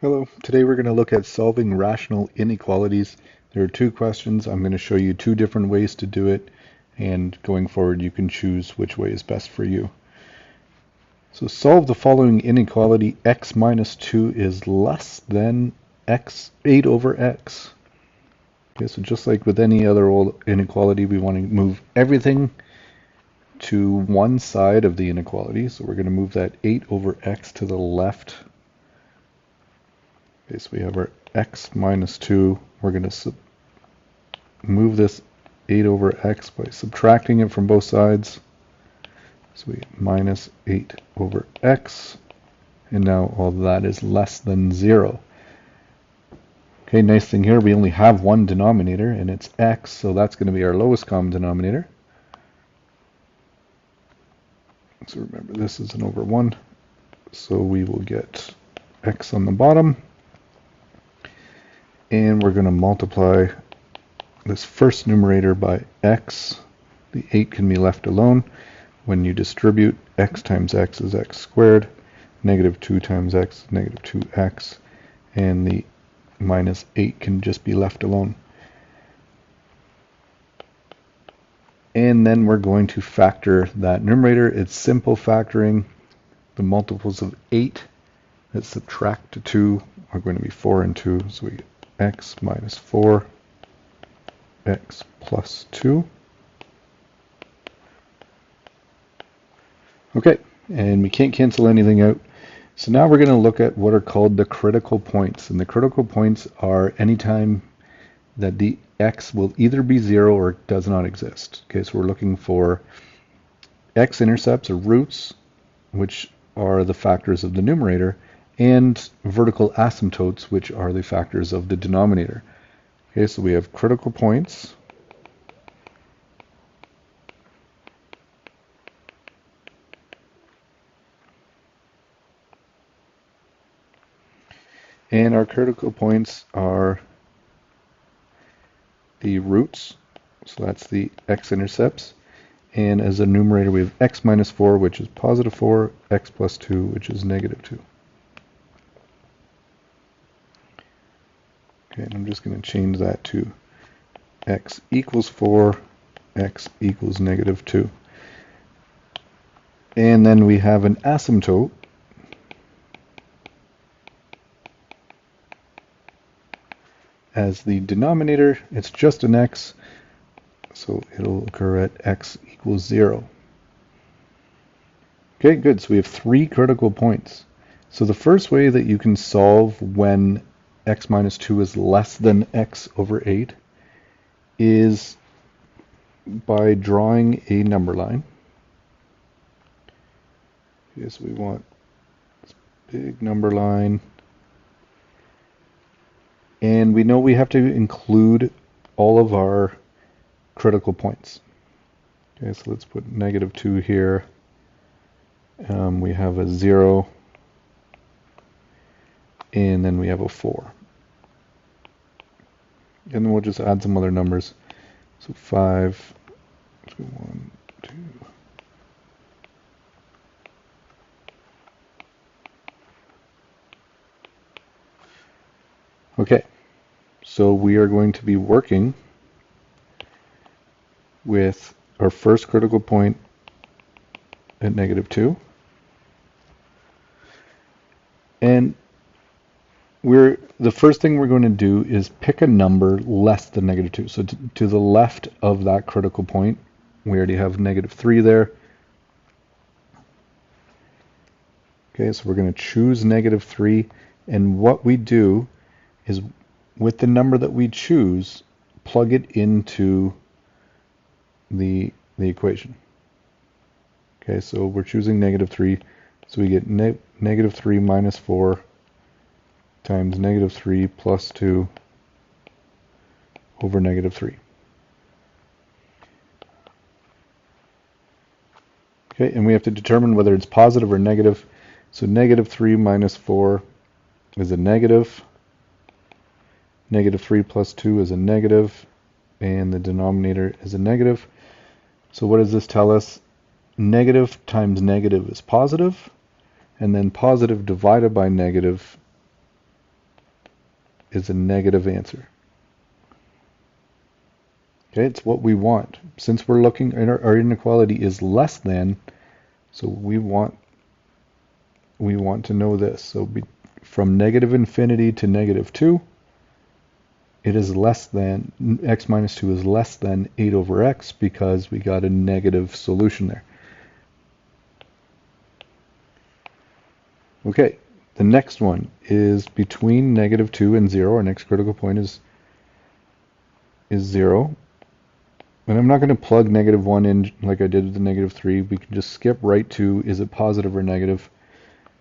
Hello, today we're going to look at solving rational inequalities. There are two questions. I'm going to show you two different ways to do it, and going forward you can choose which way is best for you. So solve the following inequality: x minus 2 is less than 8 over x. Okay, so just like with any other old inequality, we want to move everything to one side of the inequality. So we're going to move that 8 over x to the left. Okay, so we have our x minus 2. We're going to move this 8 over x by subtracting it from both sides. So we get minus 8 over x. And now all that is less than 0. Okay, nice thing here, we only have one denominator, and it's x, so that's going to be our lowest common denominator. So remember, this is an over 1. So we will get x on the bottom. And we're going to multiply this first numerator by x. The 8 can be left alone. When you distribute, x times x is x squared. Negative 2 times x is negative 2x. And the minus 8 can just be left alone. And then we're going to factor that numerator. It's simple factoring. The multiples of 8 that subtract to 2 are going to be 4 and 2. So we get x minus 4, x plus 2. Okay, and we can't cancel anything out. So now we're going to look at what are called the critical points. And the critical points are any time that the x will either be 0 or does not exist. Okay, so we're looking for x-intercepts or roots, which are the factors of the numerator, and vertical asymptotes, which are the factors of the denominator. Okay, so we have critical points. And our critical points are the roots, so that's the x-intercepts. And as a numerator, we have x minus 4, which is positive 4, x plus 2, which is negative 2. Okay, and I'm just going to change that to x equals 4, x equals negative 2. And then we have an asymptote. As the denominator, it's just an x, so it'll occur at x equals 0. Okay, good. So we have 3 critical points. So the first way that you can solve when x minus 2 is less than x over 8 is by drawing a number line. Okay, so we want this big number line. And we know we have to include all of our critical points. Okay, so let's put negative 2 here. We have a 0. And then we have a 4. And then we'll just add some other numbers. So 5, 1, 2. Okay, so we are going to be working with our first critical point at negative 2. And the first thing we're going to do is pick a number less than negative 2. So to the left of that critical point, we already have negative 3 there. Okay, so we're going to choose negative 3. And what we do is with the number that we choose, plug it into the equation. Okay, so we're choosing negative 3. So we get negative 3 minus 4 times negative 3 plus 2 over negative 3. Okay, and we have to determine whether it's positive or negative. So negative 3 minus 4 is a negative. Negative 3 plus 2 is a negative. And the denominator is a negative. So what does this tell us? Negative times negative is positive. And then positive divided by negative is a negative answer. Okay, it's what we want. Since we're looking at our inequality is less than, so we want to know this. So from negative infinity to negative 2, it is less than, x minus 2 is less than 8 over x because we got a negative solution there. Okay, the next one is between negative 2 and 0. Our next critical point is 0. And I'm not going to plug negative 1 in like I did with the negative 3. We can just skip right to, is it positive or negative?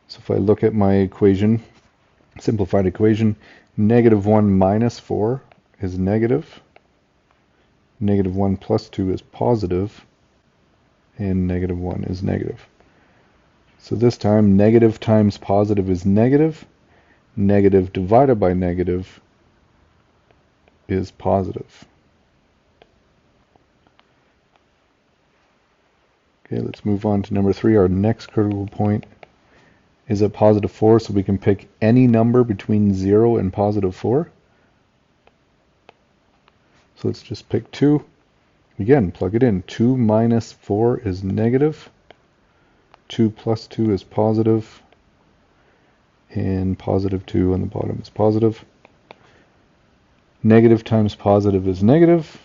So if I look at my equation, simplified equation, negative 1 minus 4 is negative. Negative 1 plus 2 is positive. And negative 1 is negative. So this time, negative times positive is negative. Negative divided by negative is positive. Okay, let's move on to number 3. Our next critical point is at positive 4, so we can pick any number between 0 and positive 4. So let's just pick 2. Again, plug it in. 2 minus 4 is negative. 2 plus 2 is positive. And positive 2 on the bottom is positive. Negative times positive is negative.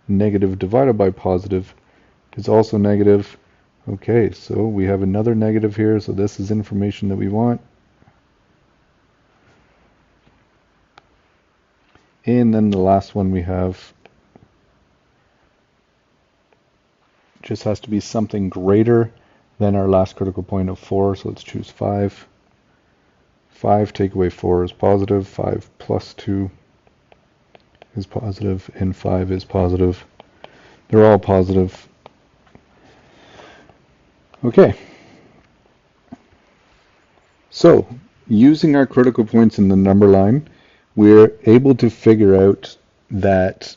Negative divided by positive is also negative. Okay, so we have another negative here, so this is information that we want. And then the last one we have just has to be something greater than our last critical point of 4, so let's choose 5. 5 take away 4 is positive, 5 plus 2 is positive, and 5 is positive. They're all positive. Okay, so using our critical points in the number line, we're able to figure out that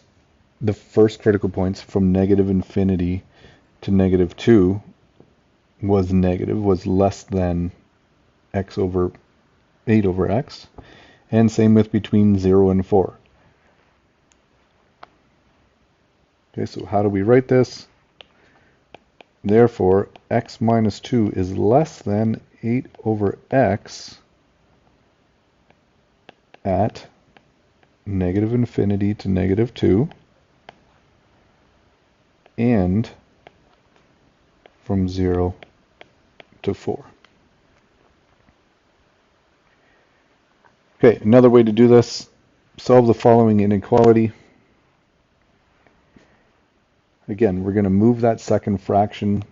the first critical points from negative infinity to negative 2 was negative, was less than x over 8 over x, and same with between 0 and 4. Okay, so how do we write this? Therefore, x minus 2 is less than 8 over x at negative infinity to negative 2 and from 0 to 4. Okay, another way to do this, solve the following inequality. Again, we're going to move that second fraction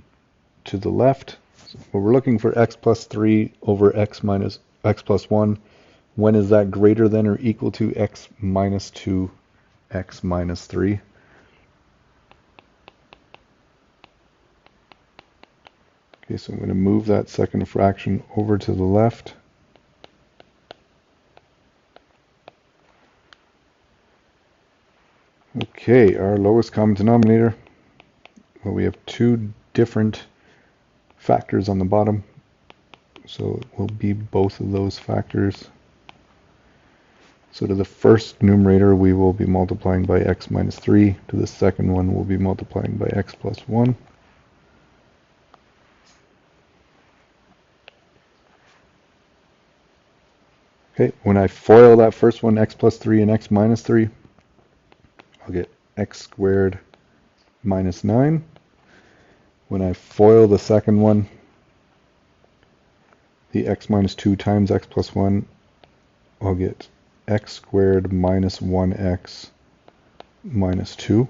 to the left. So we're looking for x plus 3 over x minus x plus 1. When is that greater than or equal to x minus 2, x minus 3? Okay, so I'm going to move that second fraction over to the left. Okay, our lowest common denominator. Well, we have two different factors on the bottom, so it will be both of those factors. So to the first numerator, we will be multiplying by x minus 3. To the second one, we'll be multiplying by x plus 1. Okay, when I FOIL that first one, x plus 3 and x minus 3, I'll get x squared minus 9. When I FOIL the second one, the x minus 2 times x plus 1, I'll get x squared minus 1x minus 2.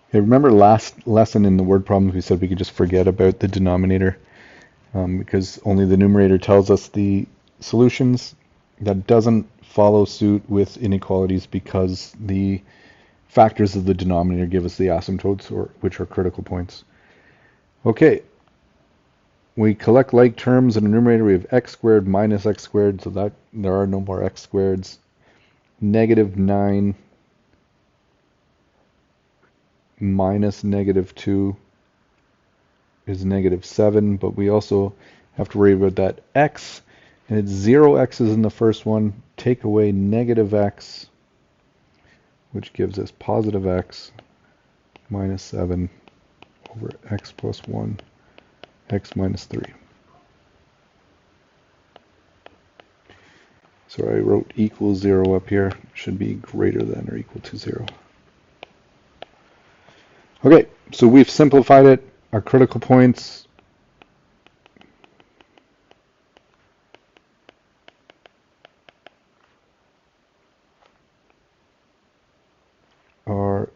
Okay, remember last lesson in the word problems we said we could just forget about the denominator because only the numerator tells us the solutions. That doesn't follow suit with inequalities because the factors of the denominator give us the asymptotes, which are critical points. Okay, we collect like terms in the numerator. We have x squared minus x squared, so that there are no more x squareds. Negative 9 minus -2 is -7, but we also have to worry about that x, and it's 0 x's in the first one. Take away -x, which gives us positive x minus 7 over x plus 1, x minus 3. So I wrote equals 0 up here. It should be greater than or equal to 0. Okay, so we've simplified it. Our critical points are,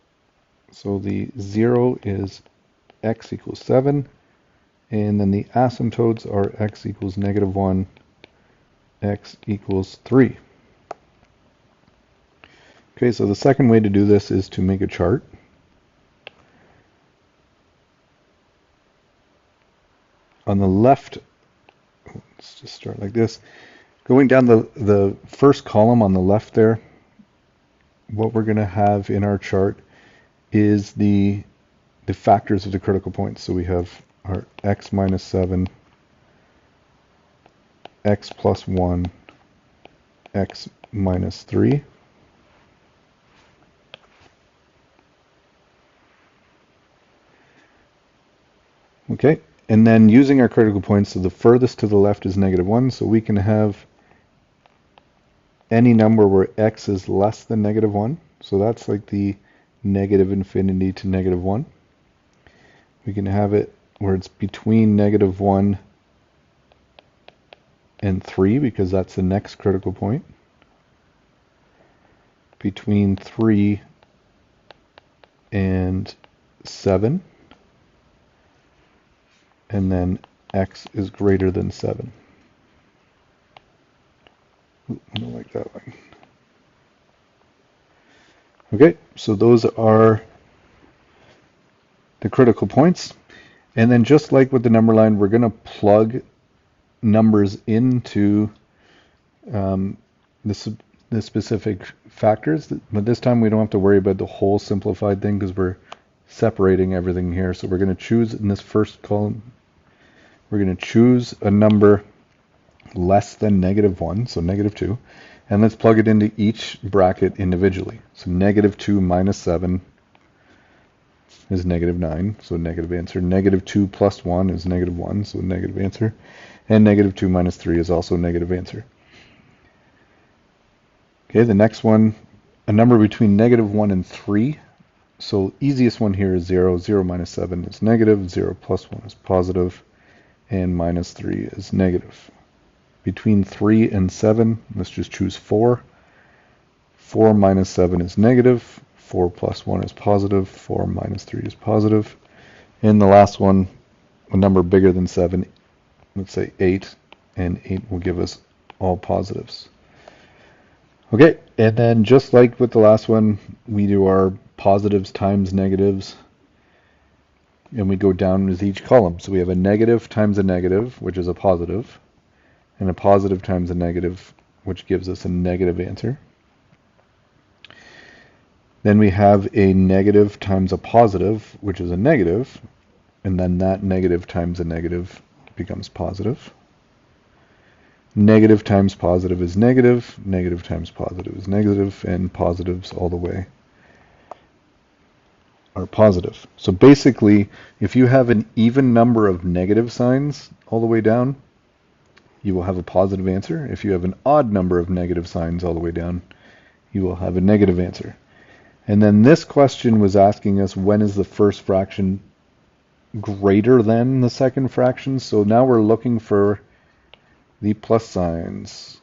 so the 0 is x equals 7, and then the asymptotes are x equals -1, x equals 3. Okay, so the second way to do this is to make a chart. On the left, let's just start like this. Going down the first column on the left there, what we're going to have in our chart is the factors of the critical points. So we have our x minus 7, x plus 1, x minus 3. Okay, and then using our critical points, so the furthest to the left is -1, so we can have any number where x is less than -1. So that's like the -infinity to -1. We can have it where it's between -1 and 3, because that's the next critical point. Between 3 and 7. And then x is greater than 7. Ooh, I don't like that one. Okay, so those are the critical points. And then just like with the number line, we're going to plug numbers into the specific factors. But this time we don't have to worry about the whole simplified thing because we're separating everything here. So we're going to choose in this first column, we're going to choose a number less than -1, so -2, and let's plug it into each bracket individually. So -2 minus 7 is -9, so negative answer. -2 plus 1 is -1, so negative answer. And -2 minus 3 is also negative answer. Okay, the next one, a number between -1 and 3. So easiest one here is 0. 0 minus 7 is negative, 0 plus 1 is positive, and minus 3 is negative. Between 3 and 7, let's just choose 4. 4 minus 7 is negative, 4 plus 1 is positive, 4 minus 3 is positive. And the last one, a number bigger than 7, let's say 8, and 8 will give us all positives. Okay, and then just like with the last one, we do our positives times negatives, and we go down with each column. So we have a negative times a negative, which is a positive, and a positive times a negative, which gives us a negative answer. Then we have a negative times a positive, which is a negative, and then that negative times a negative becomes positive. Negative times positive is negative, negative times positive is negative, and positives all the way are positive. So basically, if you have an even number of negative signs all the way down, you will have a positive answer. If you have an odd number of negative signs all the way down, you will have a negative answer. And then this question was asking us, when is the first fraction greater than the second fraction? So now we're looking for the plus signs.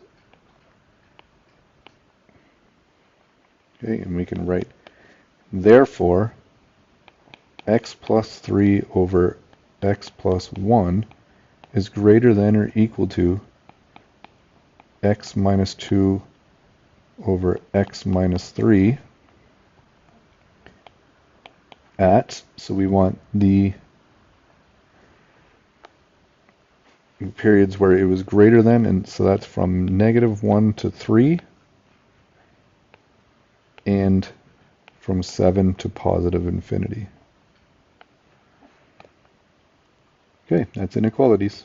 Okay, and we can write, therefore, x plus 3 over x plus 1 is greater than or equal to x minus 2 over x minus 3 at, so we want the periods where it was greater than, and so that's from -1 to 3, and from 7 to positive infinity. Okay, that's inequalities.